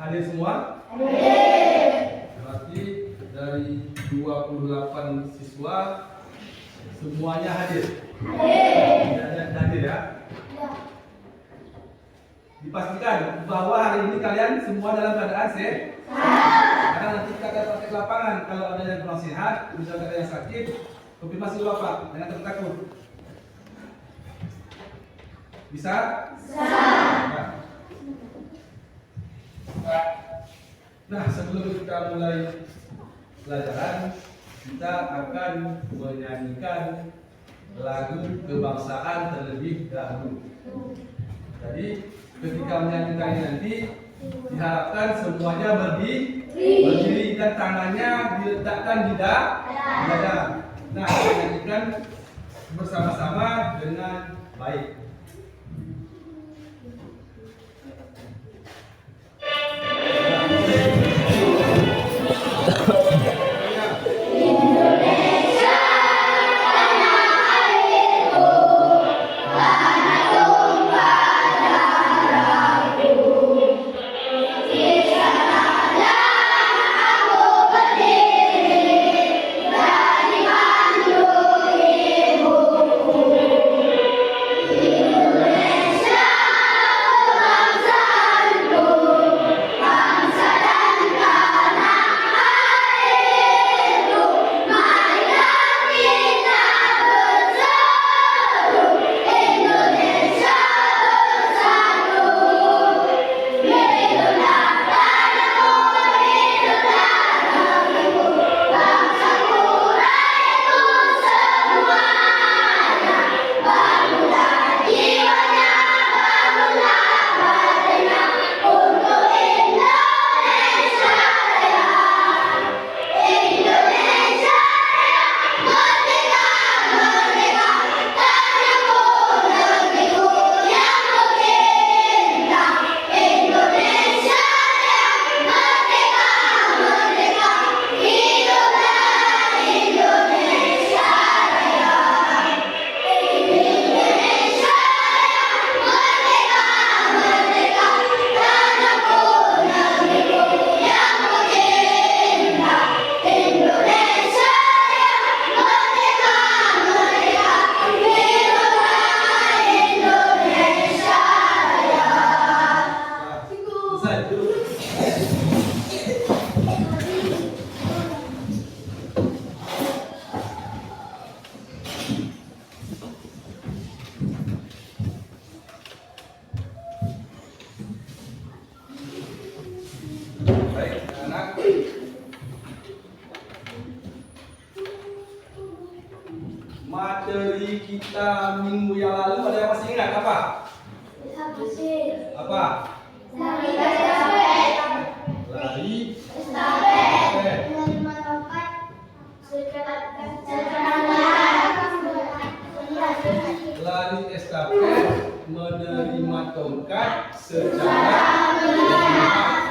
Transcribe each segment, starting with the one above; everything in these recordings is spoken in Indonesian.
Hadir semua? Hadir. Berarti dari 28 siswa semuanya hadir? Hadir. Tidak ada yang hadir ya? Dipastikan bahwa hari ini kalian semua dalam keadaan sehat. Karena nanti kita akan praktek lapangan. Kalau ada yang kurang sehat, misalnya ada yang sakit, konfirmasi dulu Pak, jangan takut. Bisa? Bisa. Nah, sebelum kita mulai pelajaran, kita akan menyanyikan lagu kebangsaan terlebih dahulu. Jadi ketika menyanyikan nanti diharapkan semuanya berdiri dan tangannya diletakkan di dada. Nah, menyanyikan bersama-sama dengan baik. Materi kita minggu yang lalu ada yang masih ingat apa? Apa? Lari estafet. Lari estafet, menerima tongkat secara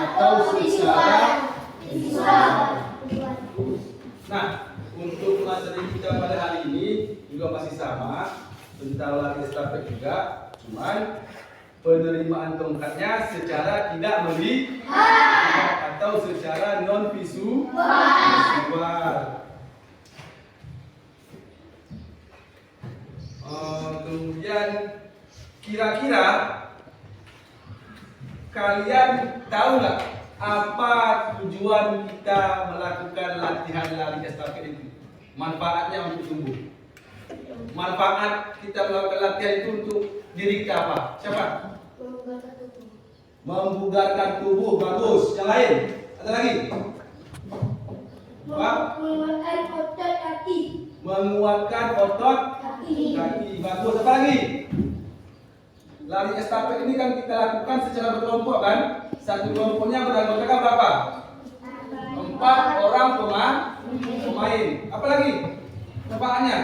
atau secara visual. Nah, untuk materi kita pada hari ini juga masih sama tentang lari estafet juga, cuman penerimaan tongkatnya secara tidak melihat atau secara non visual. Kemudian kira-kira kalian tahu nggak apa tujuan kita melakukan latihan lari estafet itu? Manfaatnya untuk tubuh. Manfaat kita melakukan latihan itu untuk diri kita apa? Siapa? Membugarkan tubuh. Bagus. Yang lain? Ada lagi? Menguatkan otot kaki. Menguatkan otot kaki. Bagus. Apa lagi? Lari estafet ini kan kita lakukan secara berkelompok kan? Satu kelompoknya beranggotakan berapa? 4 orang pemain. Apa lagi? Manfaatnya?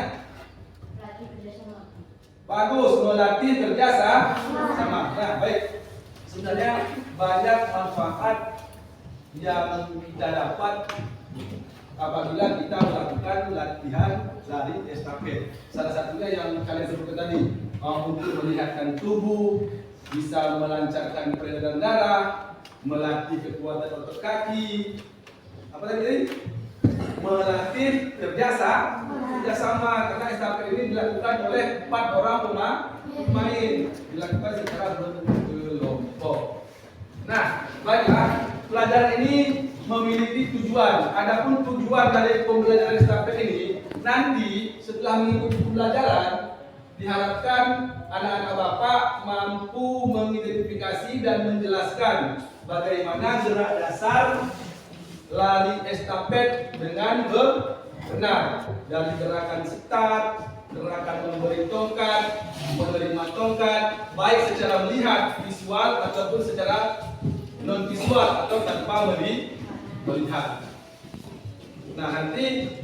Bagus, melatih kerja sama. Nah, baik. Sebenarnya banyak manfaat yang kita dapat apabila kita melakukan latihan lari estafet. Salah satunya yang kalian sebutkan tadi, untuk menyehatkan tubuh, bisa melancarkan peredaran darah, melatih kekuatan otot kaki. Apa tadi? Melatih kerjasama karena estafet ini dilakukan oleh 4 orang pemain, dilakukan secara berkelompok. Nah, baiklah, pelajaran ini memiliki tujuan. Adapun tujuan dari pembelajaran estafet ini, nanti setelah mengikuti pembelajaran, diharapkan anak-anak Bapak mampu mengidentifikasi dan menjelaskan bagaimana gerak dasar lari estafet dengan benar, dari gerakan start, gerakan memberi tongkat, menerima tongkat, baik secara melihat visual ataupun secara non visual atau tanpa melihat. Nah, nanti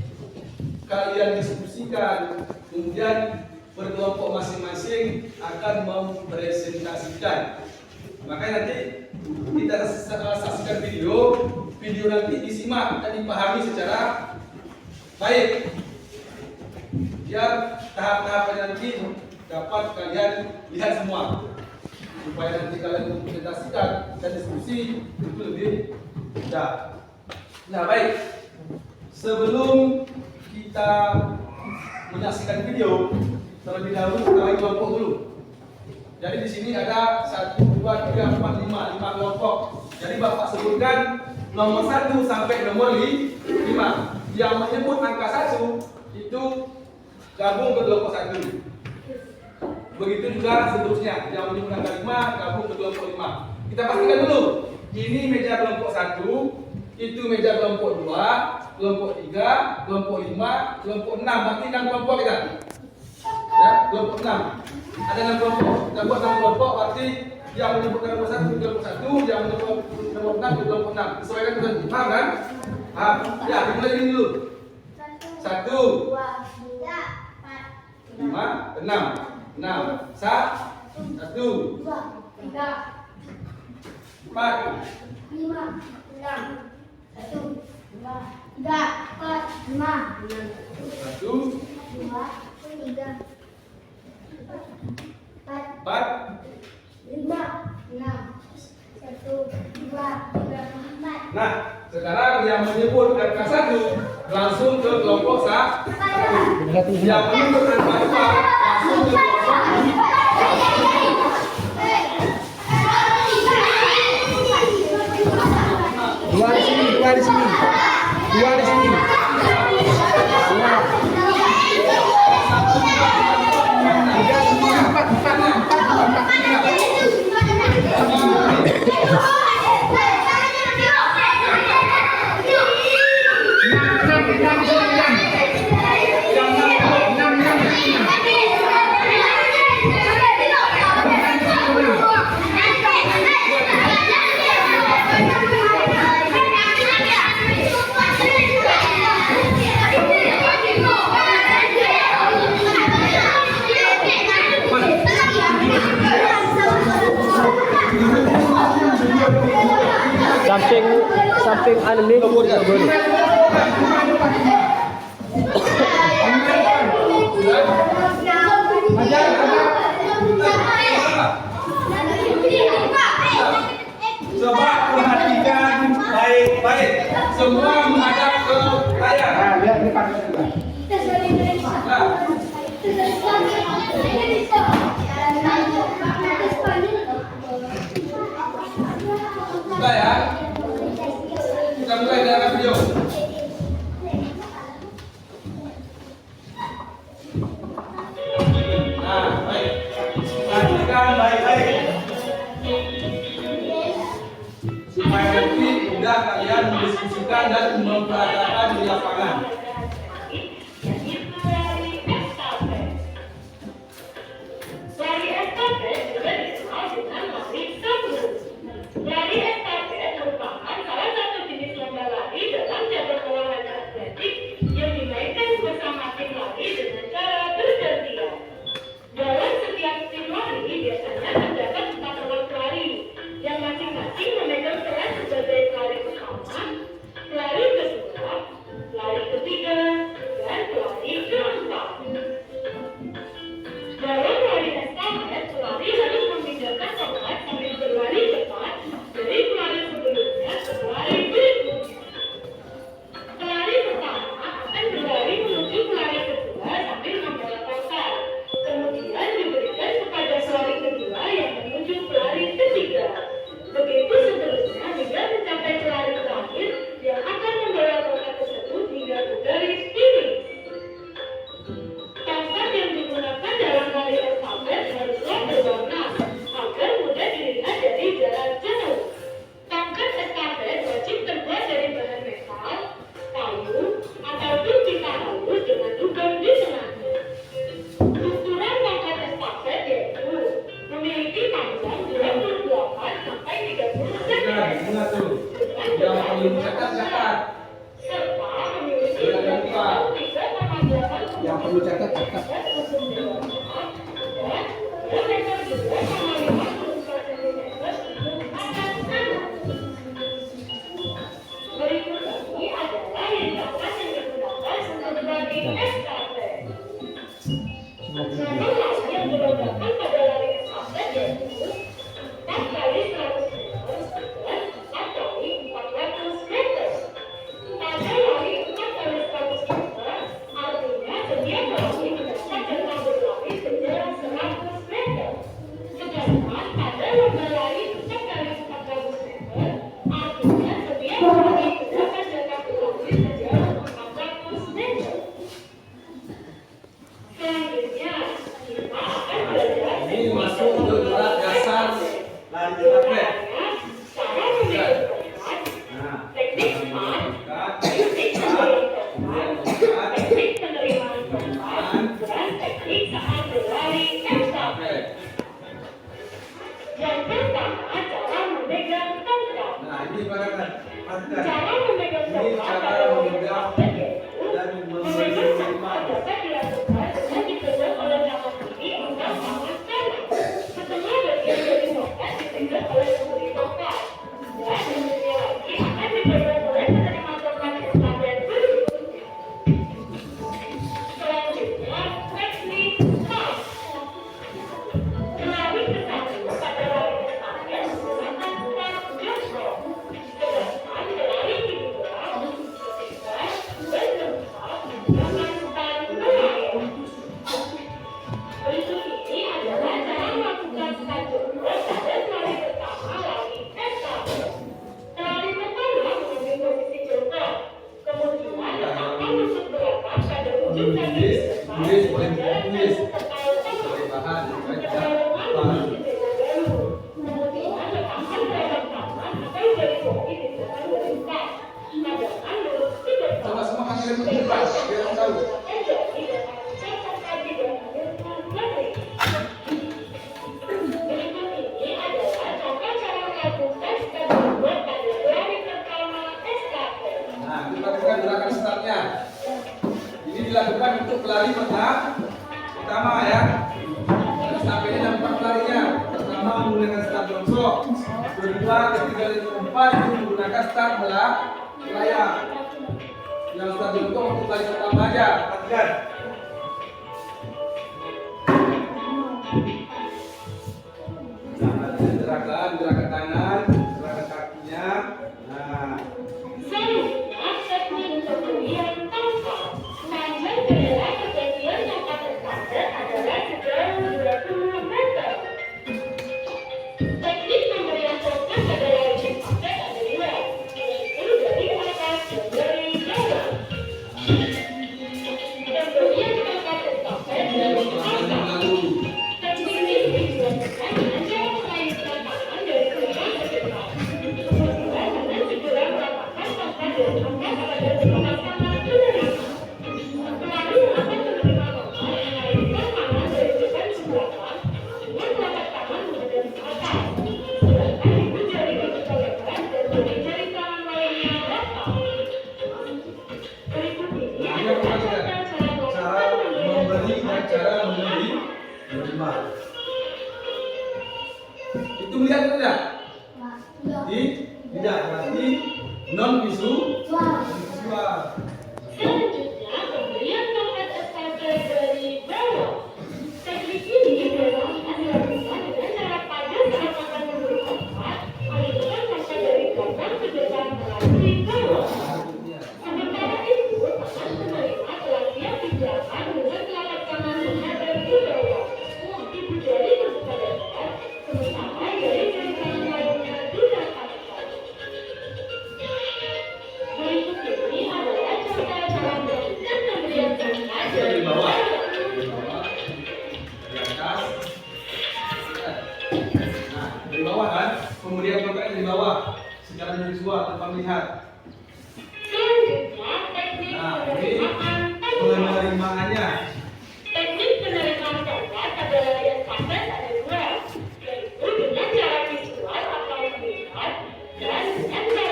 kalian diskusikan, kemudian berkelompok masing-masing akan mempresentasikan. Makanya nanti kita saksikan video nanti disimak dan dipahami secara baik, biar tahap-tahapnya nanti dapat kalian lihat semua, supaya nanti kalian mempresentasikan dan diskusi itu lebih mudah. Nah, baik, sebelum kita menyaksikan video, terlebih dahulu kita kelompok dulu. Jadi di sini ada 1, 2, 3, 4, 5 kelompok. Jadi Bapak sebutkan nomor 1 sampai nomor 5. Yang menyebut angka 1 itu gabung ke kelompok 1. Begitu juga seterusnya. Yang menyebut angka 5 gabung ke kelompok 5. Kita pastikan dulu. Ini meja kelompok 1, itu meja kelompok 2, kelompok 3, kelompok 5, kelompok 6. Berarti 6 kelompok kita. Ya, kelompok 6. Ada 6 kelompok. Kita buat 6 kelompok, berarti yang menyebutkan nomor 1 di kelompok 1, yang menyebutkan nomor 6 di kelompok 6. Sesuaikan dengan paham kan? Paham? Ya, dimulai ini dulu. 1, 5, 6. 6. 1, 2, 3, 4, 5, 6. 1, 2, 3, 4, 5. 1, 2, 3, 4, 4, 5, 6. 1, 2, 3, 4. Nah, sekarang yang menyebut angka 1 langsung ke kelompok 1. Yang menyebut angka 2 langsung ke kelompok 2. Dua di sini. Dua di sini. Samping anu nih. Coba perhatikan baik-baik. Semua menghadap ke layar. Lihat depan juga. Sudah ya. Kita mulai dengan video. Nah, baik. Perhatikan baik-baik. Supaya nanti mudah kalian mendiskusikan dan mempraktikkan di lapangan. Lari estafet juga dikenal dengan lari sambung. Lari estafet merupakan salah satu jenis lomba lari dalam cabang olahraga atletik yang dimainkan bersama tim lari dengan cara bergantian. Dalam setiap tim lari biasanya terdapat 4 orang pelari yang masing-masing memegang peran sebagai pelari pertama, pelari kedua, pelari ketiga, Yang perlu catat. serta memiliki Jangan lupa. tidak mengajarkan Yang perlu catat. Berikut ini adalah yang dapat digunakan sebagai estafet. Nama lain yang digunakan pada lari estafet yaitu 4 kali 100 meter dan 4 kali 400 meter. Pada lari 4 kali 100 meter, artinya setiap lari mendapatkan jatah berlari sejarak 100 meter. Sedangkan pada lomba lari 4 kali 400 meter, artinya setiap lari mendapat jatah berlari sejarak 400 meter. Selanjutnya, kita akan belajar Ini masuk ke gerak dasar lari estafet. cara memilih tempat, Nah, teknik start, dekat, teknik penerimaan tempat, teknik penerimaan tempat, dan teknik saat berlari estafet. Yang pertama, cara memegang tongkat. Nah, ini perhatikan. Cara memegang Ini tongkat cara pada lari memegang estafet yaitu dan memegang tongkat dapat dilakukan dengan dipegang oleh tangan kiri atau tangan kanan. Setengah bagian dari tongkat dipegang oleh pemberi tongkat. Dan demikian lagi akan dipegang oleh penerima tongkat estafet berikutnya. Selanjutnya, teknik start. Pelari tetapi pada lari estafet menggunakan start jongkok. Sedangkan pelari kedua, ketiga, dan keempat menggunakan start melayang. Berikut ini adalah cara melakukan start jongkok pada pelari pertama lari estafet. Pelari pertama mengambil posisi jongkok, kemudian letakkan lutut belakang pada ujung kaki di depan, berjalan kaki terkait tangan. bahan Kedua lengan dipegang dahulu. Kemudian letakkan telapak tangan atau jari jari di belakang garis tas. Hadapkan lurus ke depan. Coba semua kaki lembut ke depan, biar orang tahu. Letakkan jari dan angkat kaki dan ambilkan garis. Berikut ini adalah cara melakukan start jongkok pada pelari pertama estafet. Nah, kita lakukan gerakan startnya. Ini dilakukan untuk pelari pertama ya. Estafet ini ada 4 pelarinya. Pertama menggunakan start jongkok. Kedua, ketiga, dan keempat itu menggunakan start melayang. Yang start jongkok untuk pelari pertama aja. Perhatikan. Nah, gerakan tangan, gerakan kakinya. Nah, Selanjutnya, teknik pemberian tongkat. Panjang adalah kebagian tongkat estafet adalah sejauh 20 meter. Teknik pemberian tongkat pada lari estafet ada 2, yaitu dari atas dan dari bawah. Pemberian tongkat estafet dari atas. Teknik ini dilakukan dengan cara mengayunkan tangan dari belakang ke depan. Kemudian dengan segera meletakkan tongkat dan tongkat pada telapak tangan penerima. Pelari akan menerima tongkat mengayunkan tangan dari depan ke belakang dengan telapak tangan menghadap ke atas. Sedangkan ibu jari dibuka lebar dan jari-jari tangan lainnya datar. Berikut ini Nah, adalah perhatikan. cara Cara memberi dan cara menerima. Itu melihat tidak? Tidak, berarti non visual. Selanjutnya, pemberian tongkat estafet dari bawah. Teknik ini biasanya dilakukan dengan cara pada saat akan memberi tongkat, alihkan tongkat dari belakang ke depan melalui bawah. Sementara itu, tangan penerima telah siap di belakang dengan telapak tangan menghadap ke bawah. Ibu jari terbuka lebar, sementara jari-jari tangan lainnya didekatkan. Berikut ini adalah cara melakukan pemberian tongkat dari bawah. Di atas. Nah, dari bawah kan? Pemberian tongkat dari bawah secara visual tanpa melihat. Selanjutnya, teknik Nah, ini penerimaan tongkat. penerimaannya. Teknik penerimaan tongkat pada lari estafet ada 2, yaitu dengan cara visual atau melihat dan dengan cara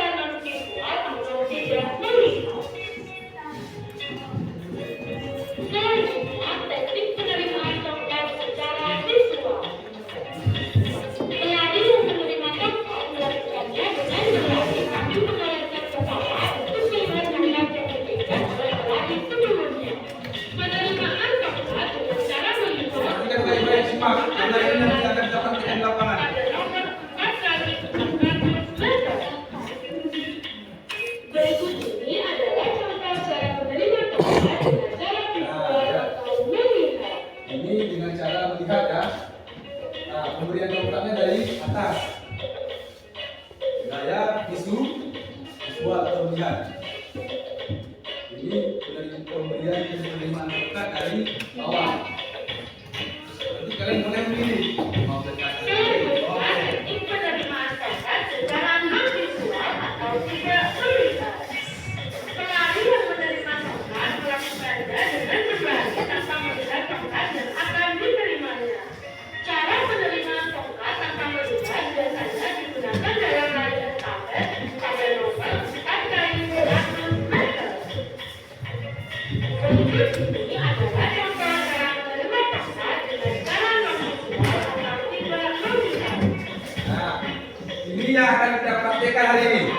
visual atau melihat. Ini dari pemberian dan penerimaan berkat dari bawah. Nanti kalian boleh memilih mau berkata Ini penerimaan tongkat secara non-visual atau tidak terlihat. Pelari yang menerima tongkat melakukannya dengan berlari tanpa melihat tongkat dan akan diterimanya. Cara penerimaan tongkat tanpa melihat biasanya digunakan dalam lari estafet pada nomor 4 kali 100 meter. Berikut ini adalah contoh cara menerima tongkat dengan cara non-visual atau tidak terlihat. Nah, ini yang akan kita praktekkan hari ini.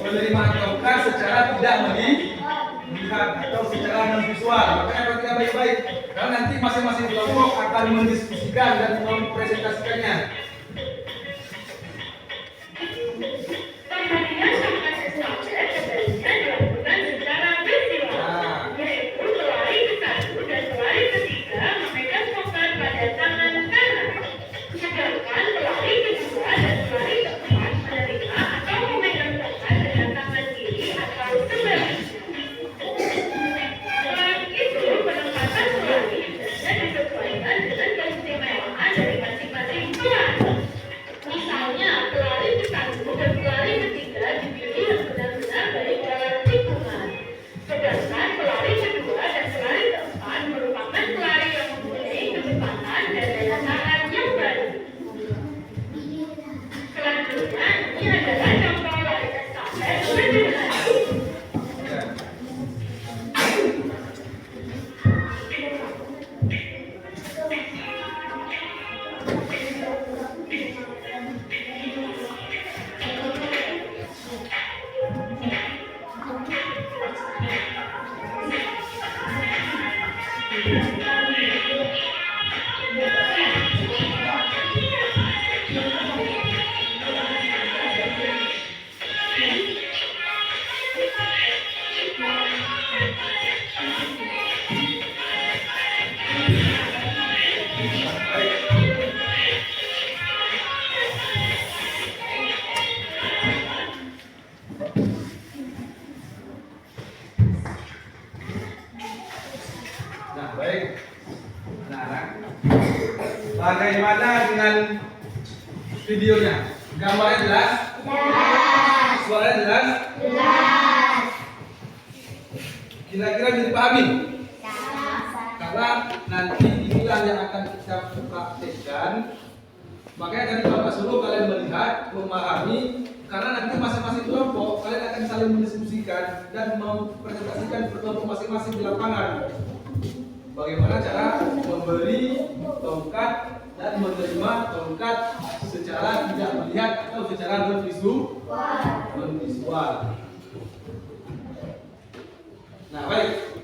Penerimaan tongkat secara tidak melihat atau secara non visual. Makanya perhatikan baik-baik. Karena nanti masing-masing kelompok akan mendiskusikan dan mempresentasikannya. Pemberian tongkat estafet sebaiknya dilakukan secara visual, yaitu pelari ke-1 dan pelari ke-3 memegang tongkat pada tangan kanan, sedangkan pelari ke-2 dan pelari ke-4 menerima atau memegang tongkat dengan tangan kiri atau sebaliknya. Selain itu, penempatan pelari hendaknya disesuaikan dengan keistimewaan dari masing-masing pelari. Misalnya, pelari ke-1 dan pelari ke-3 dipilih yang benar-benar baik dalam tikungan. Sedangkan pelari ke-2 dan pelari ke-4 merupakan pelari yang mempunyai kecepatan dan daya tahan yang baik. Selanjutnya, ini adalah contoh lari estafet sederhana. Nah, baik. Anak-anak, bagaimana dengan videonya? Gambarnya jelas? Jelas. Suaranya jelas? Jelas. Kira-kira bisa dipahami? Karena nanti inilah yang akan kita praktekkan. Makanya tadi Bapak suruh kalian melihat, memahami, karena nanti masing-masing kelompok kalian akan saling mendiskusikan dan mempresentasikan kelompok masing-masing di lapangan. Bagaimana cara memberi tongkat dan menerima tongkat secara tidak melihat atau secara non visual. Nah, baik.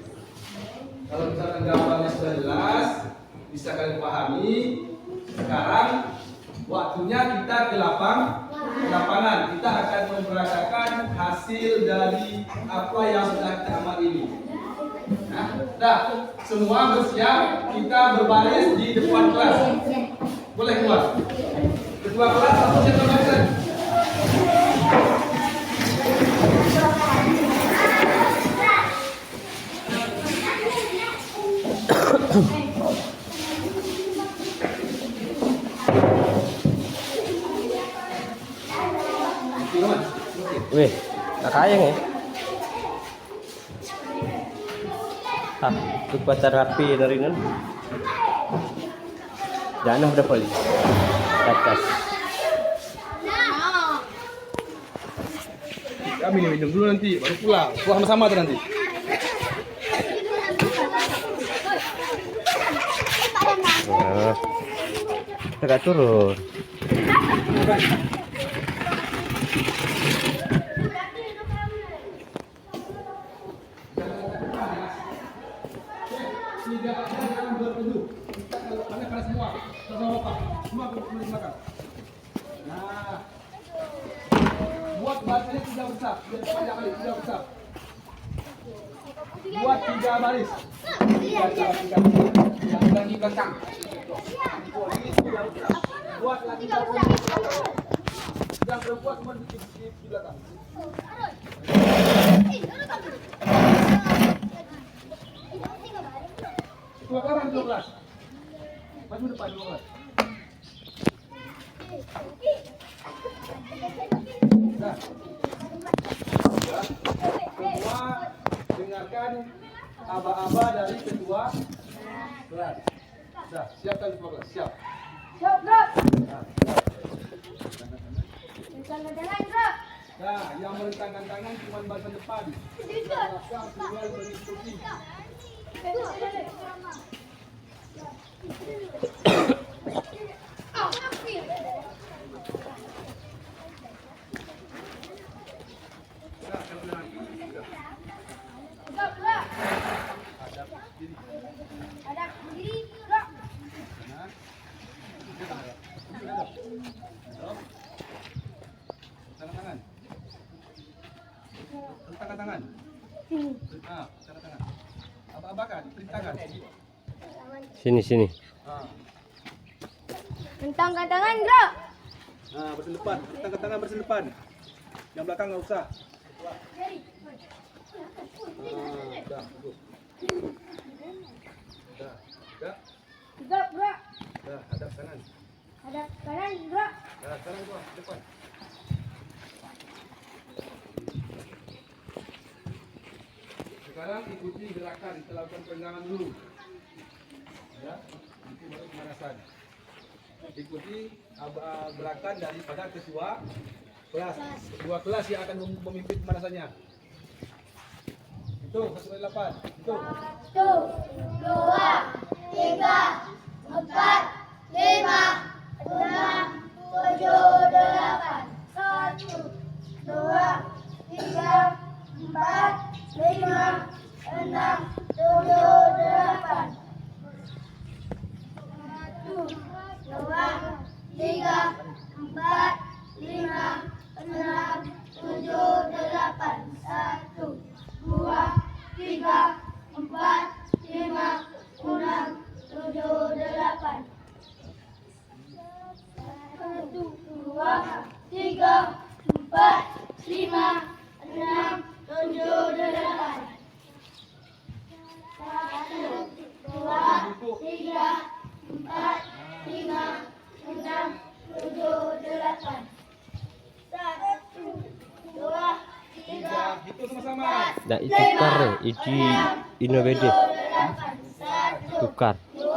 Kalau misalkan gambarnya sudah jelas, bisa kalian pahami. Sekarang waktunya kita ke lapangan. Kita akan memperagakan hasil dari apa yang sudah kita amati ini. Nah, dah, semua bersiap. Kita berbaris di depan kelas. Boleh keluar. Ketua kelas langsung siap barisan. Wih, tak kayang ya. Hah, itu pacar rapi dari nan. Jangan udah poli. Atas. Kami minum dulu nanti, baru pulang. Pulang sama-sama tuh nanti. Nah, agak turun. Nah, buat barisnya 3 besar, biar panjang kali 3 besar. Buat 3 baris. 3 yang lagi belakang. Buat lagi belakang. Yang perempuan cuma di belakang. Dua orang 12. Maju depan 12. Nah. Semua dengarkan aba-aba dari ketua kelas. Dah, siapkan 12. Siap. Siap, bro. Nah, Jalan-jalan, bro. nah, yang merentangkan tangan cuma bagian depan. Belakang tinggal mengikuti. Nah, Stop, bro. hadap diri. Ada berdiri, bro. Nah. Tangan-tangan. Tangan-tangan. Sini. Ah, tangan-tangan. Aba-abakan, perintahkan. Sini. Tentangkan tangan, bro. Nah, bersendepan. Tangan-tangan bersendepan. Yang belakang nggak usah. Dah, cukup. Dah. Stop, bro. Dah, hadap kanan. Ada kanan, bro. Dah, sekarang gua depan. Sekarang ikuti gerakan, kita lakukan peregangan dulu. Ya, itu baru pemanasan. Ikuti gerakan daripada ketua kelas. Ketua kelas yang akan memimpin pemanasannya. Itu 1-8. Itu. 1, 2, 3, 4, 5, 6, 7, 8. 1, 2, 3, 4, 5, 6, 7, 8. 1, 2, 3, 4, 5, 6, 7, 8. 1, 2, 3, 4, 5, 6, 7, 8. 1, 2, 3, 4, 5, 6, 7, 8. 1, 2, 3, 4, 5, 6, 7, 8. 1, 2, 3, Itu sama-sama. Dah itukar ino bede. 1, Tukar. 2,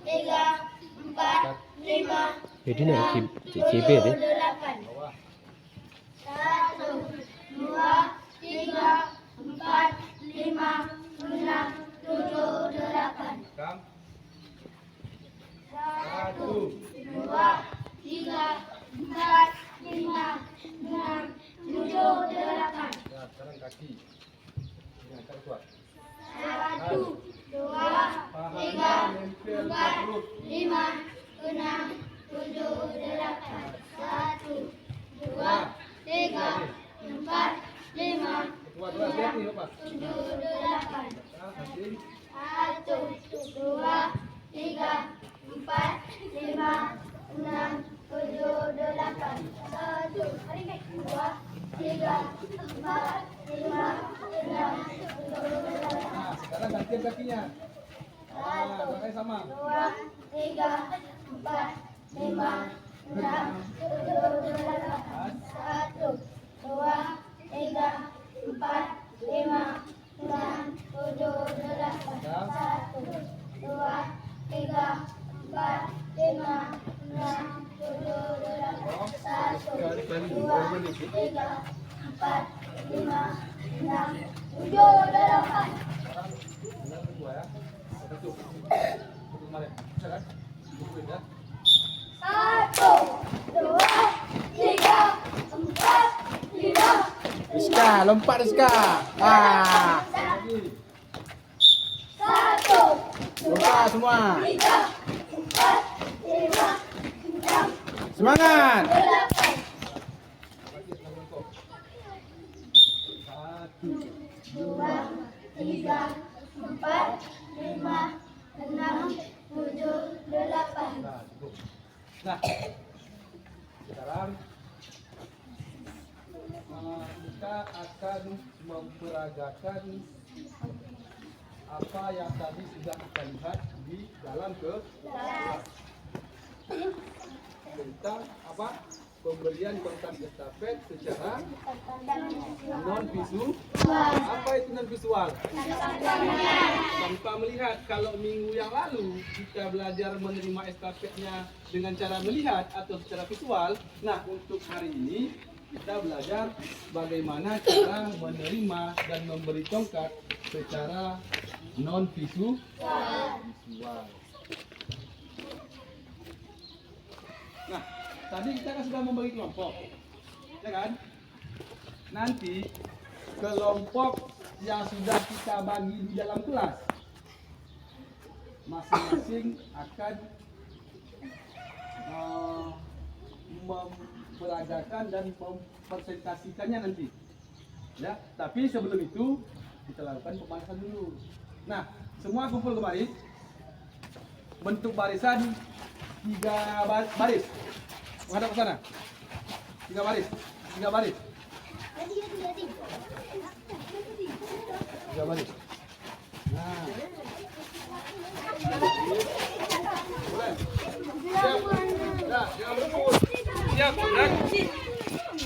3, 4, 5, Jadi nak CB deh. 8. 1, 2, 3, 4, 5, 6, 7, 8. Kam. 1, 2, 3, 4, 5, 6, 7, 8. Ya, sekarang kaki. Ya, tarik kuat. 1, 2, 3, 4, 5, 6, 7, 8. 1, 2, 3, 4, 5, Kuat kuat lihat nih, Bapak. 7, 8. Nah, kaki. 1, 2, 3, 4, 5, 6, 7, 8. 1, 2, 3, 4, 5, 6, 7, 8. Nah, sekarang gantian kakinya. Nah, belakangnya sama. 2, 3, 4, 5, 6, 7, 8. 1, 2, 3, 4, 5, 6, 7, 8. 1, 2, 3, 4, 5, 6, 7, 8. 1, 2, 3, 4, 5, 6, 7, 8. Benar kedua ya. Satu. Kemarin. Bisa kan? Cukup ya. 1, 2, 3, 4, 5. Rizka, lompat Rizka. Ah, Lagi. 1, lompat semua. 3, 4, 5, 6, Semangat. 8. Lagi enam bongkok. 1, 2, 3, 4, 5, 6, 7, 8. Nah, cukup. Nah, sekarang kita akan memperagakan apa yang tadi sudah kita lihat di dalam kelas tentang apa pemberian kontak estafet secara non visual. Apa itu non visual? Tanpa melihat. Kalau minggu yang lalu kita belajar menerima estafetnya dengan cara melihat atau secara visual. Nah, untuk hari ini kita belajar bagaimana cara menerima dan memberi tongkat secara non visual. Nah, tadi kita kan sudah membagi kelompok, ya kan? Nanti kelompok yang sudah kita bagi di dalam kelas masing-masing akan memperagakan dan mempresentasikannya nanti, ya. Tapi sebelum itu kita lakukan pemanasan dulu. Nah, semua kumpul kemari, bentuk barisan 3 baris. Menghadap ke sana. 3 baris. 3 baris. 3 baris. Nah. Boleh. Siap. Dah, jangan berebut. Siap, dan.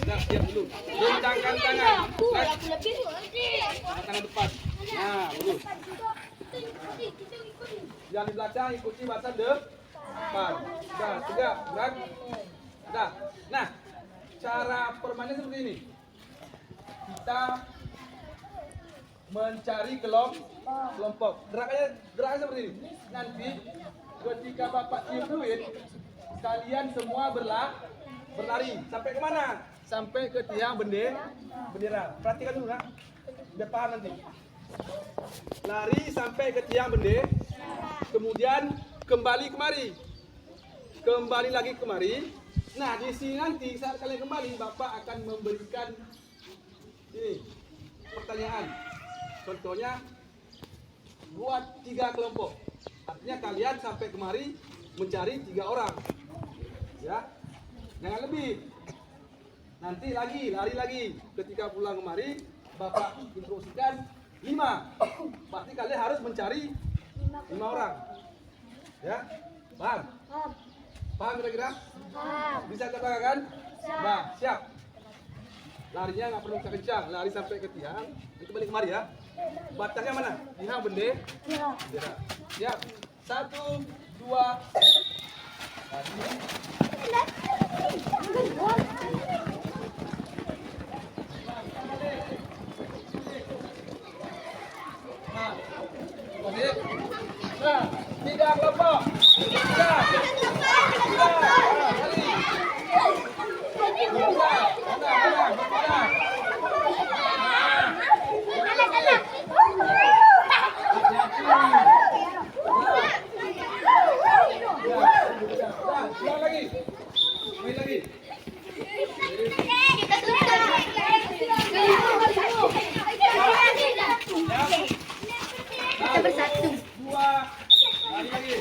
Dah, siap dulu. Bentangkan tangan. Tangan depan. Nah, lurus. Yang di belakang ikuti barisan depan. Dah, tegak, gerak. Dah. Nah, cara permainnya seperti ini. Kita mencari kelompok. Geraknya seperti ini. Nanti ketika Bapak cium duit, kalian semua berlari. Sampai ke mana? Sampai ke tiang bendera. Perhatikan dulu, nak. Biar paham nanti. Lari sampai ke tiang bendera. Kemudian kembali kemari. Kembali lagi kemari. Nah, di sini nanti saat kalian kembali, Bapak akan memberikan ini pertanyaan. Contohnya buat 3 kelompok. Artinya kalian sampai kemari mencari 3 orang. Ya. Jangan lebih. Nanti lari lagi. Ketika pulang kemari, Bapak instruksikan 5. Berarti kalian harus mencari 5 orang. Ya. Paham? Paham kira-kira? Bisa katakan? Nah, siap. Larinya nggak perlu kencang, lari sampai ke tiang, nanti balik kemari ya. Batasnya mana? Tiang bendera. Siap. 1, 2. Nah, 3 kelompok. 3. Kita bersatu. 2. Lari lagi.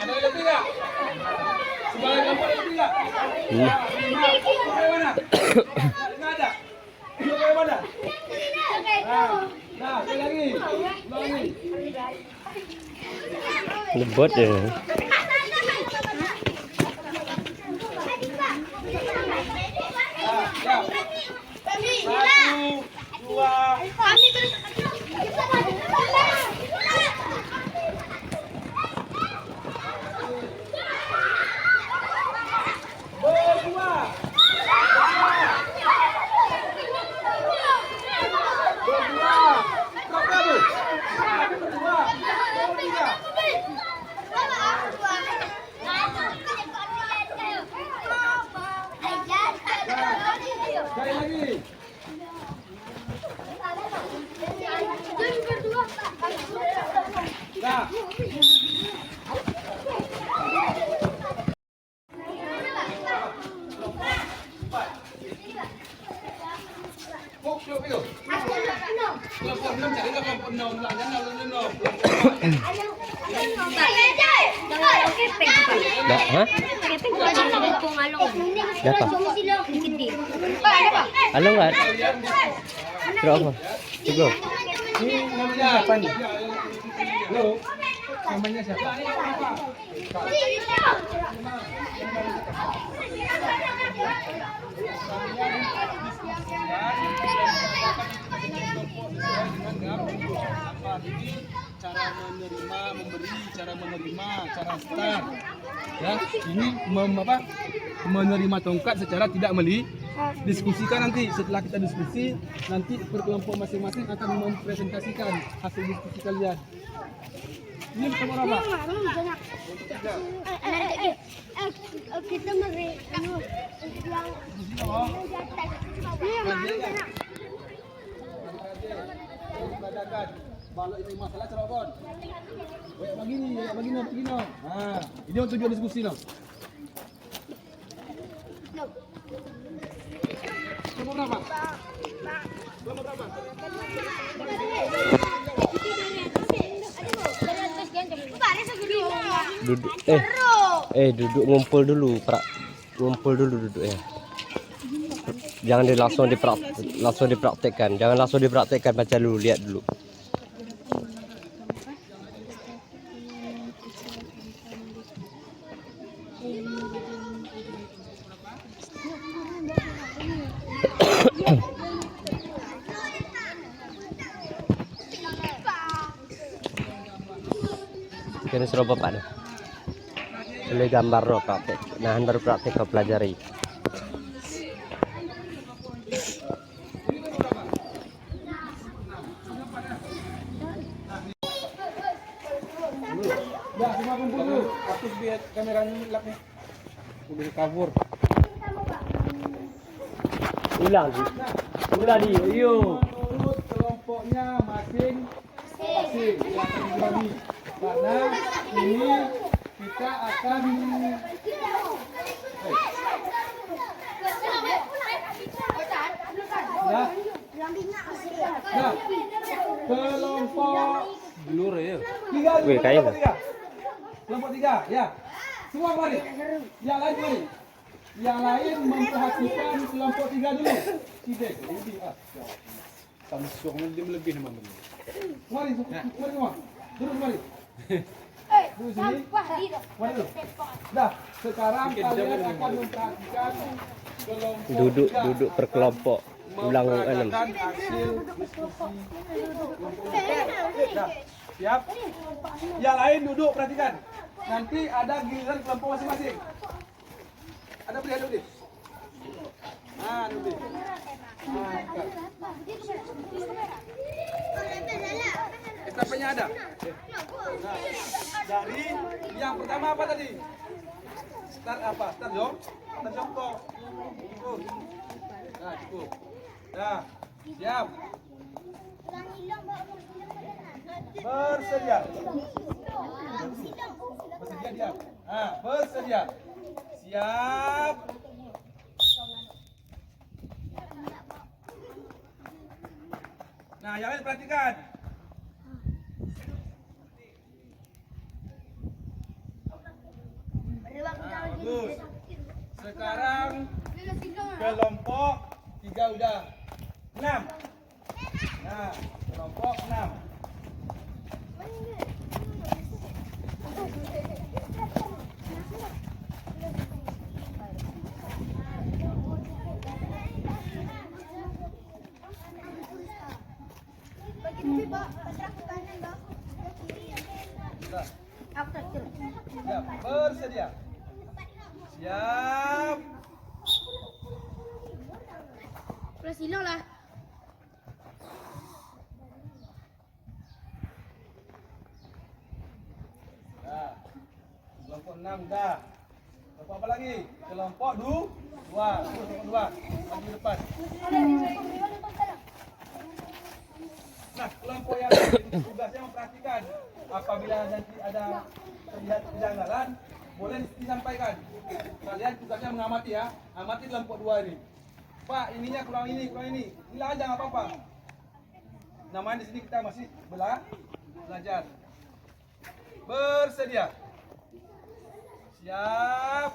Ada yang lebih nggak? Sebagai kelompok ada lebih nggak? Lima. Bagaimana? Nggak ada. Bagaimana? Nah, sekali lagi. Ulangi. Lebot ya. Siap. 1, 2. enam carilah kelompok enam. Jangan enam. Dah, ha? Dapat. Along kan? Terus apa? Cukup. Ini namanya apa nih? Halo. Namanya siapa? Cara menerima, memberi, cara menerima, cara start. Ya, ini menerima tongkat secara tidak diskusikan nanti. Setelah kita diskusi, nanti berkelompok masing-masing akan mempresentasikan hasil diskusi kalian. Ini kelompok apa? Kita meri Balok ini masalah cerobon. Begini. Nah, ini untuk tujuan diskusi no. Kelompok berapa? Kelompok berapa? Duduk. Duduk ngumpul dulu, ngumpul dulu duduk ya. Jangan langsung dipraktekkan. Jangan langsung dipraktekkan, baca dulu, lihat dulu. Kini suruh bapak dah. Boleh gambar no praktek. Nah, baru praktek kau pelajari. Dah, semua kumpul dulu. Hapus biar kameranya hilang nih. Udah cover. Hilang sih. Udah di, yuk. Menurut kelompoknya masing-masing yang dibagi. Karena ini kita akan kelompok blur ya. Wih, kayaknya. Kelompok 3, ya. Semua mari. Yang lain mari. Yang lain memperhatikan kelompok 3 dulu. Tidak, lebih Samsung dia lebih memang. Mari semua. Duduk mari. Duduk sini. Mari dulu. Dah, sekarang kalian akan memperhatikan kelompok Duduk per kelompok. Ulang enam. Hasil diskusi. Dah, siap. Yang lain duduk, perhatikan. Nanti ada giliran kelompok masing-masing. Ada beri, ada beri. Nah, duduk. Nah, estafetnya ada. Nah, dari yang pertama apa tadi? Start apa? Start jongkok. Cukup. Nah, cukup. Nah, siap. Bersedia. Bersedia diam. Nah, bersedia. Siap. Nah, yang lain perhatikan. Nah, bagus. Sekarang kelompok 3 udah. 6. Nah, kelompok 6. Siap, bersedia. Siap. Plus hilang lah. Nah, kelompok 6 dah. Kelompok apa lagi? Kelompok 2. Kelompok 2. Maju depan. Nah, kelompok yang tugasnya memperhatikan. Apabila nanti ada terlihat kejanggalan, boleh disampaikan. Kalian tugasnya mengamati ya. Amati kelompok 2 ini. Pak, ininya kurang ini. Hilang aja nggak apa-apa. namanya di sini kita masih belajar. Bersedia. Siap.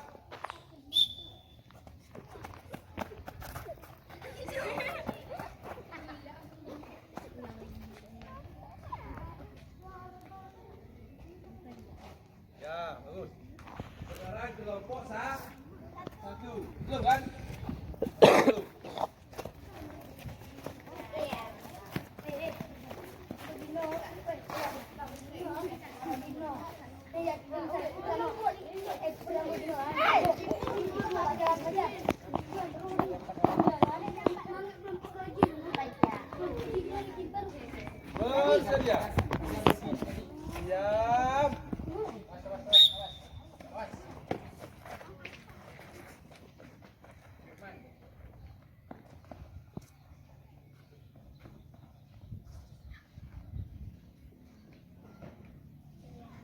Ya, bagus. Sekarang kelompok satu. Belum kan? Belum. Bersedia. Siap.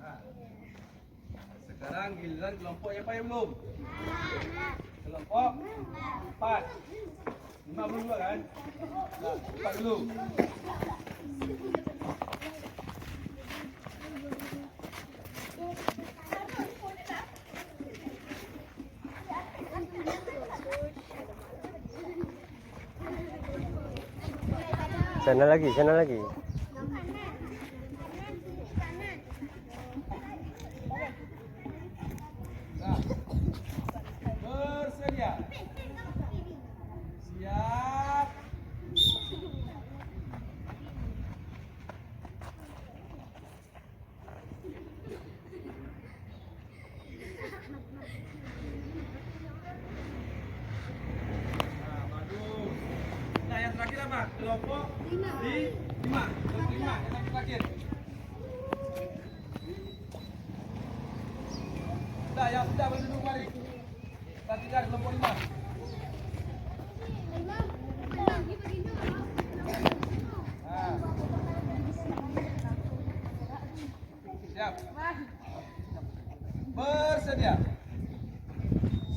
Nah, sekarang giliran kelompok yang paling belum. Kelompok 4. 5 belum juga kan? Nah, 4 dulu. Sana lagi, sana lagi. Nah, bersedia. Siap. Nah, bagus. Nah, yang terakhir apa? Kelompok 5. Kelompok 5 yang terakhir. Nah, yang sudah berduduk mari. Kita tinggal kelompok 5. Nah. Siap. Bersedia.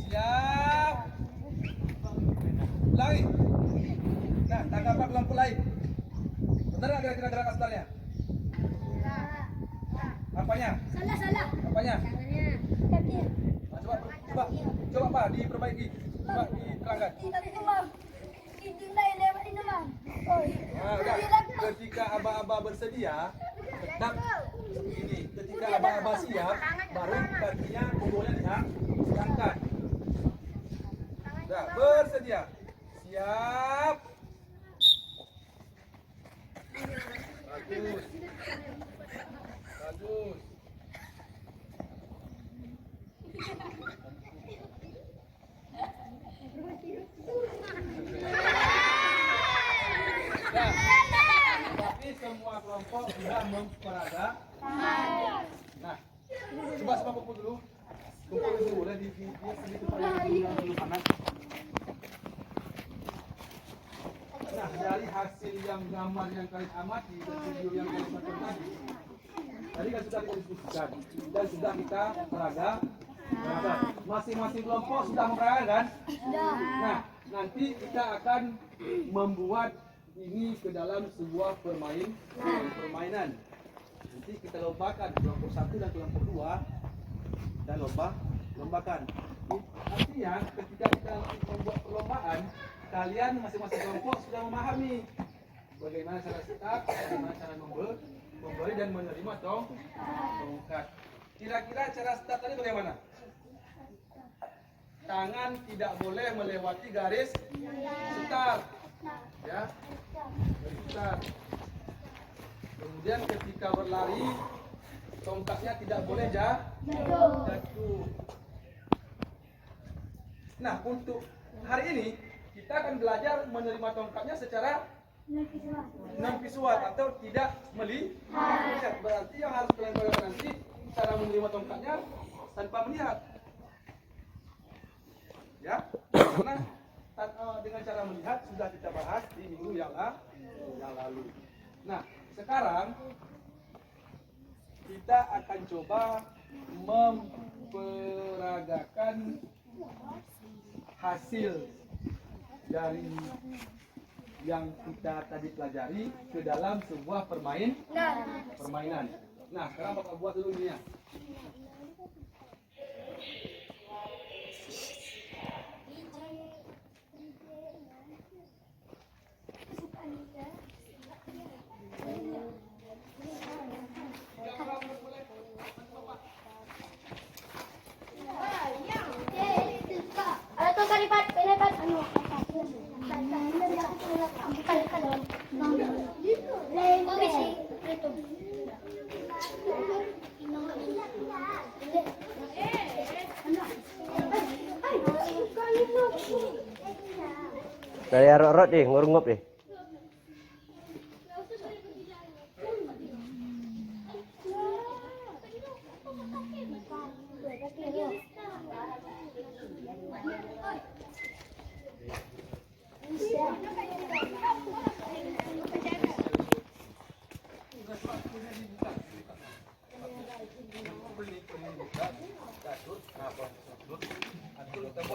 Siap. Ulangi. Nah, tanggapan kelompok lain. Benar nggak kira-kira gerakan sebenarnya? Apanya? Salah. Apanya? Nah, coba Pak diperbaiki. Coba diterangkan. Nah, udah. Ketika aba-aba bersedia, tetap ini. Ketika aba-aba siap, baru kakinya punggungnya diangkat. Udah, bersedia. Siap. Bagus. Bagus. Nah, tapi semua kelompok sudah memperagakan. Nah, coba semua kumpul dulu. Kumpul dulu boleh di tempat yang panas. Nah, dari hasil yang gambar yang kalian amati dan video yang kalian tonton tadi kan sudah kita diskusikan dan sudah kita peragakan. Masing-masing kelompok sudah memperagakan kan? Nah, nanti kita akan membuat ini ke dalam sebuah permainan. Nanti kita lombakan kelompok 1 dan kelompok 2 dan lombakan. Artinya ketika kita membuat perlombaan, kalian masing-masing kelompok sudah memahami bagaimana cara start, bagaimana cara memberi dan menerima tongkat. Kira-kira cara start tadi bagaimana? Tangan tidak boleh melewati garis start, ya. Garis start. Kemudian ketika berlari, tongkatnya tidak boleh jatuh. Nah, untuk hari ini kita akan belajar menerima tongkatnya secara non-visual atau tidak melihat. Berarti yang harus kalian belajar nanti cara menerima tongkatnya tanpa melihat. Ya, karena dengan cara melihat sudah kita bahas di minggu yang lalu. Nah, sekarang kita akan coba memperagakan hasil dari yang kita tadi pelajari ke dalam sebuah permainan. Nah, sekarang Bapak buat dulu ini ya. Ada tuh kali Pak, ini Pak. Anu. Dari arok-arok deh, ngurungup deh.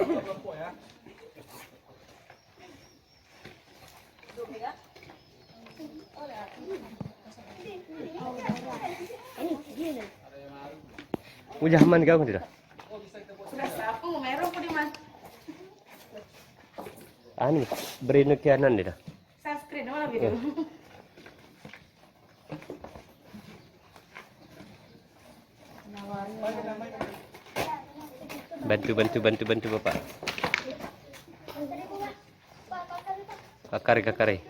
Kelompok ya. Udah aman kau tidak? Sudah sapu merah kok di mas. Ani beri nukianan tidak? Sunscreen mana video? Bantu Bapak. Kakari.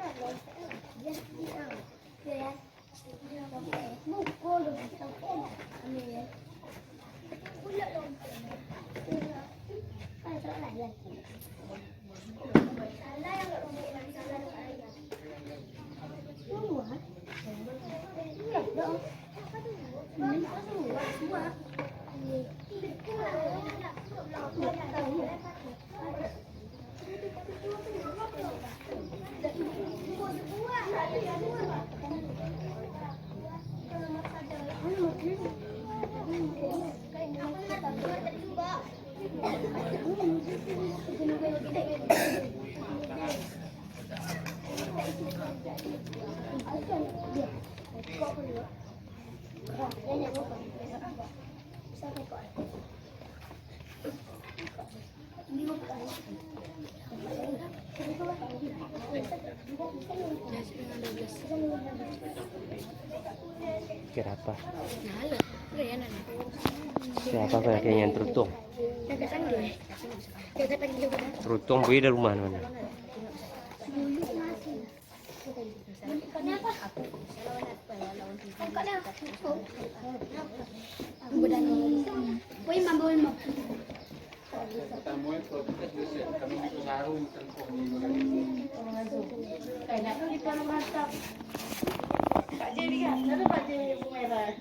Kira apa? Siapa kayaknya yang terutung? Terutung bui dari rumah mana? Tak jadi kan? Kenapa tak jadi merah?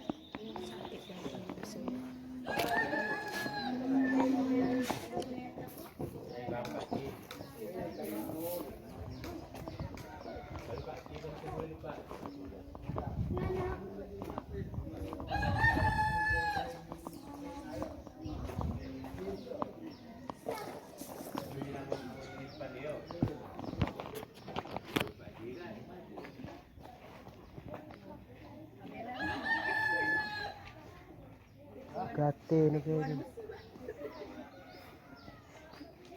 Gate ni kayaknya.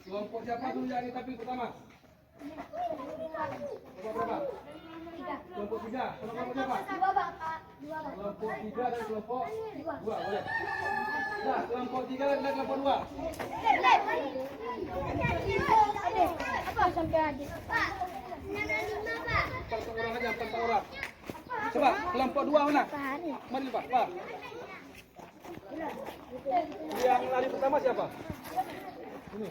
Kelompok siapa dulu yang tapi pertama? Berapa? Kelompok 3. Kelompok siapa? Kelompok 3 dan kelompok 2 boleh. Nah, kelompok 3 dan kelompok 2. Apa sampai ada? Pak. Satu orang aja, 4 orang. Coba kelompok 2 mana? Mari Pak. Pak. Yang lari pertama siapa? Ini.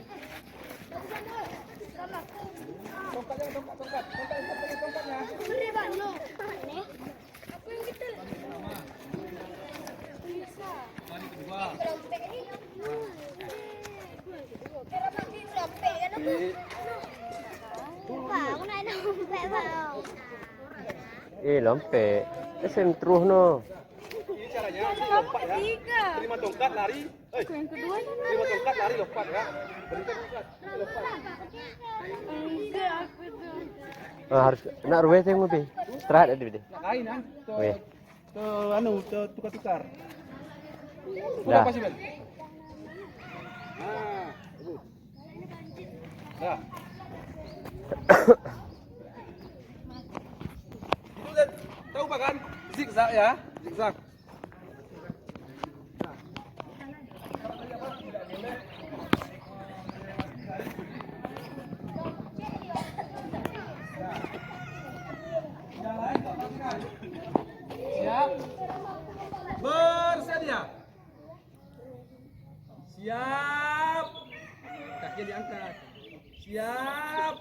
Tongkatnya. Beri Pak, no. Apa yang kita? Lari kedua. Kira pakai trompet kan aku? Pak, aku nak trompet Pak. Lompek. Sem terus no. Ini caranya lompat ya. Terima tongkat lari Yang kedua Terima tongkat lari lompat ya. Berikan tongkat. Lompat. enggak aku tuh. Harus nak ruwet tengok be. Istirahat ada be. Lain kan? Weh. Tukar-tukar. Dah. Apa sih, Ben? Bagus. Dah. Itu Dan, tahu Pak kan? Zigzag ya, zigzag. Siap. Bersedia. Siap. Kaki diangkat. Siap.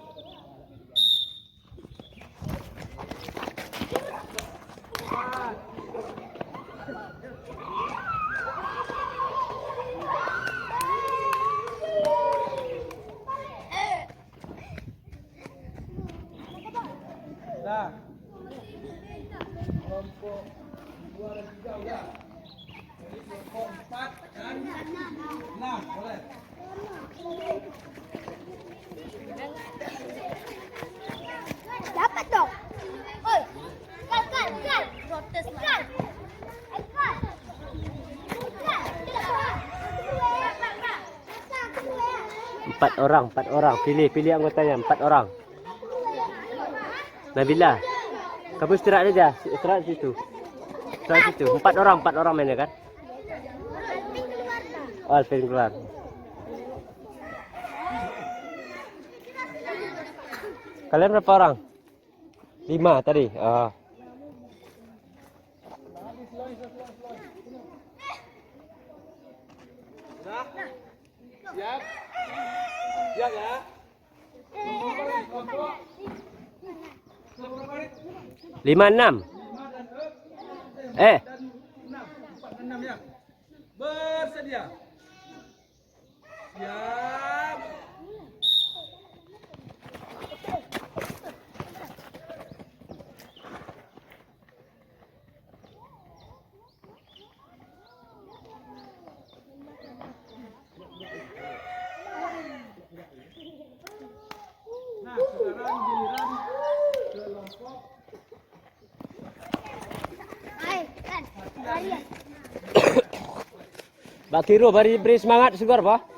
Dah. Kelompok 2 dan 3 udah. Jadi kelompok 4 dan 6 boleh. Dapat dong. Oi. Kal. Protes kal. Kal. Empat orang. Pilih anggotanya 4 orang. Nabila, kamu istirahat aja, istirahat situ. 4 orang mainnya kan? Oh, Alvin keluar. Kalian berapa orang? 5 tadi. Oh. Dah. Siap. Siap ya. Kelompok 5, 6. 5 dan 6 ya. Bersedia. Siap. Nah, sekarang giliran kelompok. Hai, kan. Lari. Mbak Kiro beri semangat segar, Pak.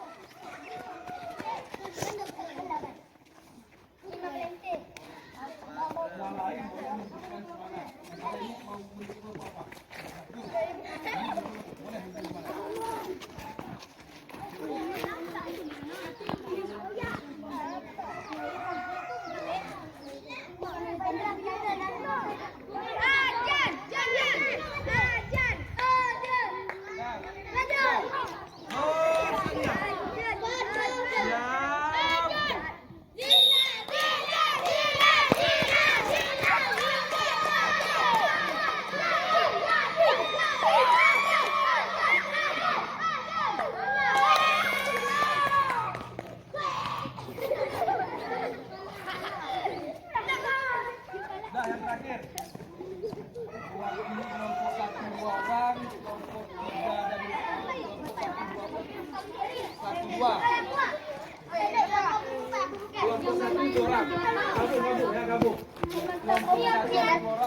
Dah yang terakhir. Buat ini kelompok 1 2 orang, kelompok 3 dan kelompok 1 2. Kelompok 1 2 orang. Gabung ya gabung.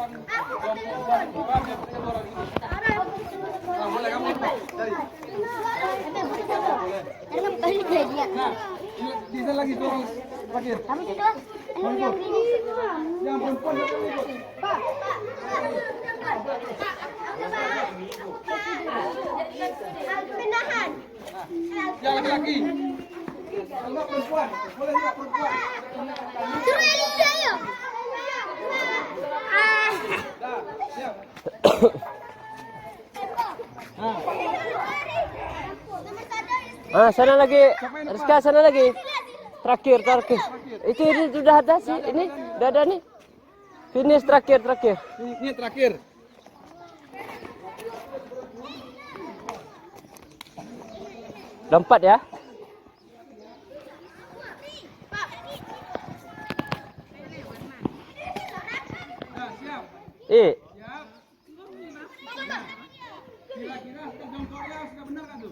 Kelompok 1 2 orang, kelompok 2 orang, yang punya 2 orang ini. Nah, boleh kamu dari. Karena balik lagi ya. Nah, bisa lagi dorong terakhir. Kamu itu yang ini. Yang perempuan datang ikut. Pak. Pindahan. Yang laki-laki. Kalau perempuan, boleh juga perempuan. Suruh Elisa yuk. Dah, siap. Sana lagi. Rizka sana lagi. Terakhir. Itu ini sudah ada sih. Ini sudah ada nih. Finish terakhir. Ini terakhir. Lompat ya. Dah, siap. Siap. Kira-kira jongkoknya sudah benar kan tuh?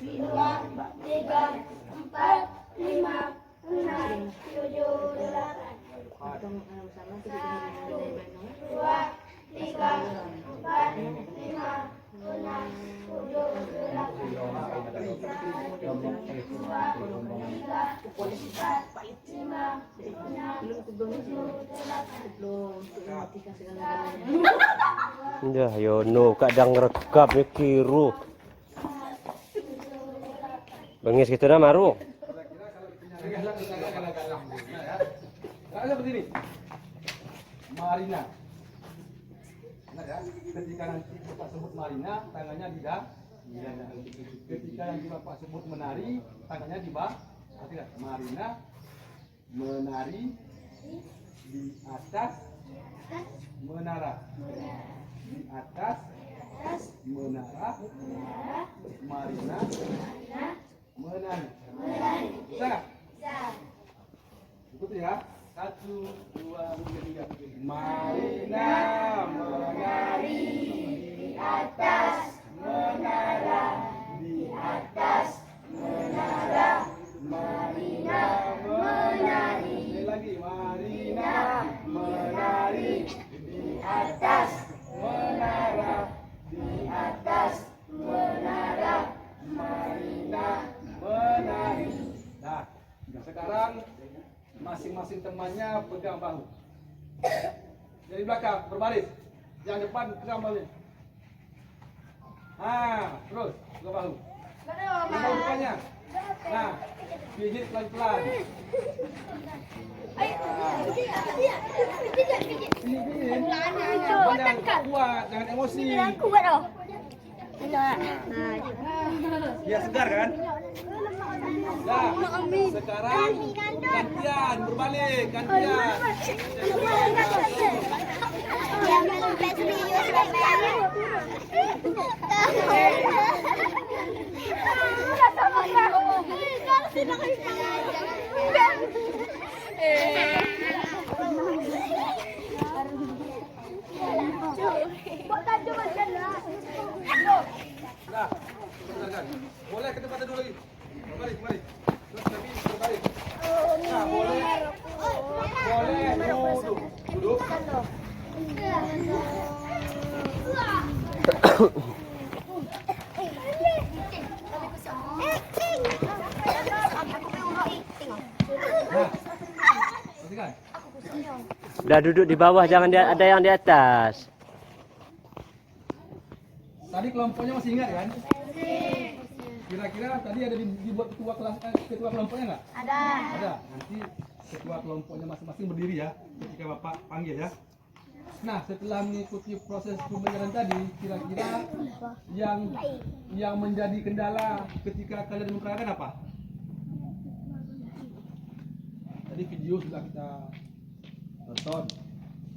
dua, tiga, empat, lima, enam, tujuh, delapan. Satu, dua, tiga, empat, lima, enam, tujuh, delapan. Satu, dua, tiga, empat, lima, enam, tujuh, delapan. Ya, Yono kadang rekam ni kiru. Bengis gitu na maru. Nah, seperti ini. Marina. Nah, ya. Ketika nanti Bapak sebut Marina, tangannya di dah. Ketika nanti Bapak sebut menari, tangannya di bawah. Tidak. Marina menari di atas menara. Di atas menara. Marina menari. Bisa? Ikuti ya. 1, 2, 3. Marina menari di temannya pegang bahu. Dari belakang berbaris. Yang depan pegang bahu. Terus pegang bahu. Pegang bahu depannya. Nah, pijit pelan-pelan. Jangan kuat, jangan emosi. Ya segar kan? Nah, sekarang gantian, berbalik, gantian. Nah, silakan. Boleh ke tempat dulu lagi. Kembali. Terus tapi berbalik. Nah, boleh. Duduk. Nah, perhatikan. Udah duduk di bawah, jangan ada yang di atas. Tadi kelompoknya masih ingat kan? Kira-kira tadi ada dibuat ketua kelompoknya nggak? Ada. Nanti ketua kelompoknya masing-masing berdiri ya, ketika Bapak panggil ya. Nah, setelah mengikuti proses pembelajaran tadi, kira-kira yang menjadi kendala ketika kalian mempraktikkan apa? Tadi video sudah kita tonton,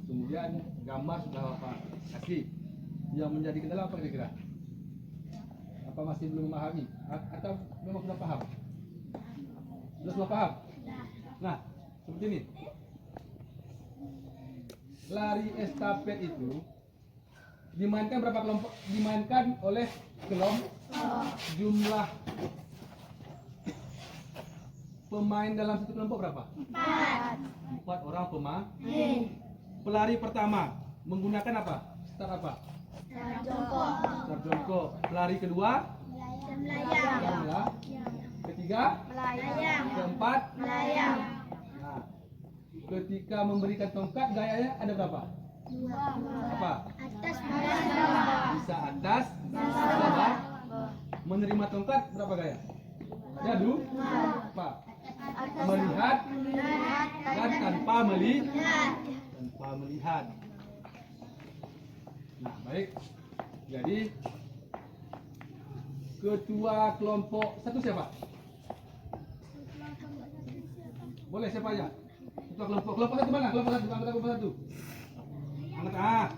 kemudian gambar sudah Bapak kasih. Yang menjadi kendala apa kira-kira? Apa masih belum memahami? Atau memang sudah paham? Sudah paham? Nah, seperti ini. Lari estafet itu dimainkan berapa kelompok? Dimainkan oleh kelompok. Jumlah pemain dalam satu kelompok berapa? 4 orang pemain. Pelari pertama menggunakan apa? Start apa? Start jongkok. Pelari kedua? Melayang. Ketiga? Melayang. Keempat? Melayang. Nah, ketika memberikan tongkat gayanya ada berapa? 2. Apa? Atas, bawah. Bisa atas, bawah. Menerima tongkat berapa gaya? Ada 2. Apa? Melihat dan tanpa melihat. Nah, baik. Jadi ketua kelompok satu siapa? Boleh siapa aja? Ketua kelompok satu mana? Kelompok satu. Angkat.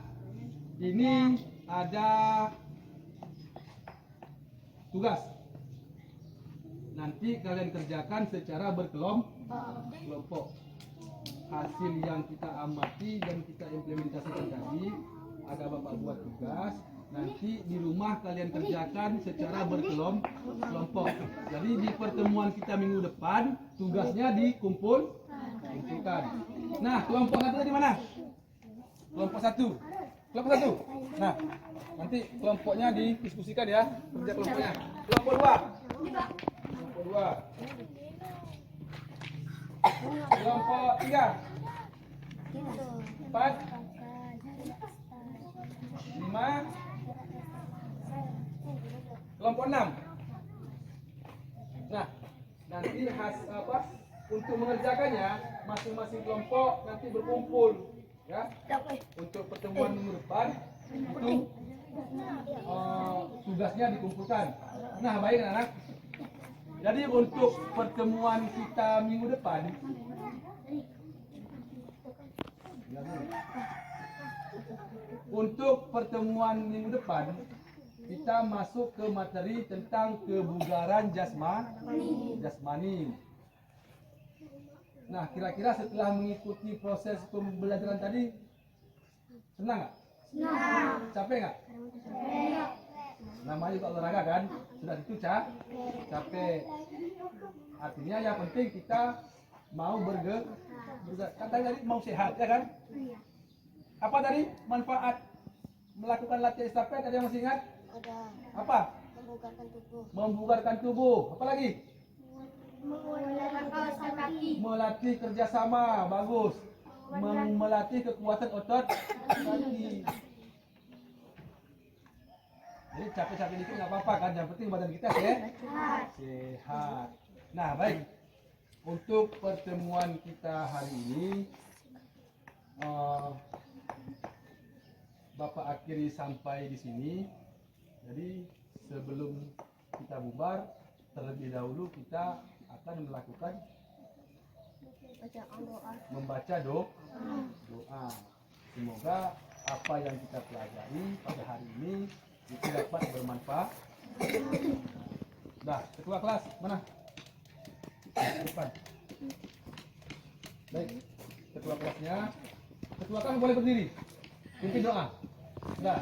Ini ada tugas. Nanti kalian kerjakan secara berkelompok. Hasil yang kita amati dan kita implementasikan tadi, ada Bapak buat tugas. Nanti di rumah kalian kerjakan secara berkelompok. Jadi di pertemuan kita minggu depan tugasnya dikumpulkan. Nah, kelompok satu di mana? Kelompok satu. Nah, nanti kelompoknya didiskusikan ya, kerja kelompoknya. Kelompok 2. Kelompok 3. 4. 5. Kelompok 6. Nah, nanti untuk mengerjakannya masing-masing kelompok nanti berkumpul ya. Untuk pertemuan minggu depan itu tugasnya dikumpulkan. Nah, baik anak-anak. Jadi untuk pertemuan kita minggu depan kita masuk ke materi tentang kebugaran jasmani. Nah, kira-kira setelah mengikuti proses pembelajaran tadi senang nggak? Senang. Capek nggak? Capek. Namanya juga olahraga kan? Sudah itu capek. Artinya yang penting kita mau bergerak. Katanya tadi mau sehat ya kan? Apa tadi manfaat melakukan latihan estafet? Ada yang masih ingat? Ada. Apa? Membugarkan tubuh. Apa lagi? Menggunakan kaos kaki. Melatih kerjasama, bagus. Melatih kekuatan otot kaki. Jadi capek-capek dikit nggak apa-apa kan, yang penting badan kita sehat. Nah baik, untuk pertemuan kita hari ini Bapak akhiri sampai di sini. Jadi sebelum kita bubar, terlebih dahulu kita akan melakukan membaca doa. Semoga apa yang kita pelajari pada hari ini itu dapat bermanfaat. Dah, ketua kelas mana? Depan. Baik, ketua kelasnya. Ketua kelas boleh berdiri. Pimpin doa. Dah.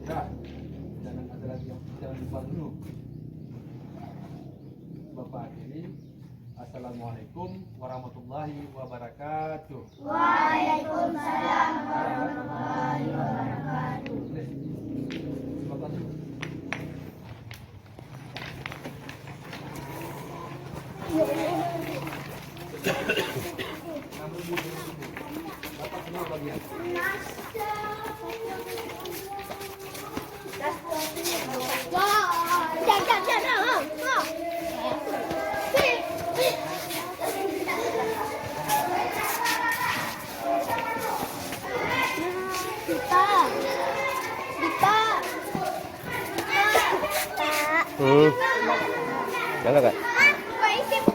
Dah. Jangan ada lagi, jangan lupa dulu. Bapak akhiri. Assalamualaikum warahmatullahi wabarakatuh. Waalaikumsalam warahmatullahi wabarakatuh. Terima kasih. Bapak semua bagian. Jangan kak.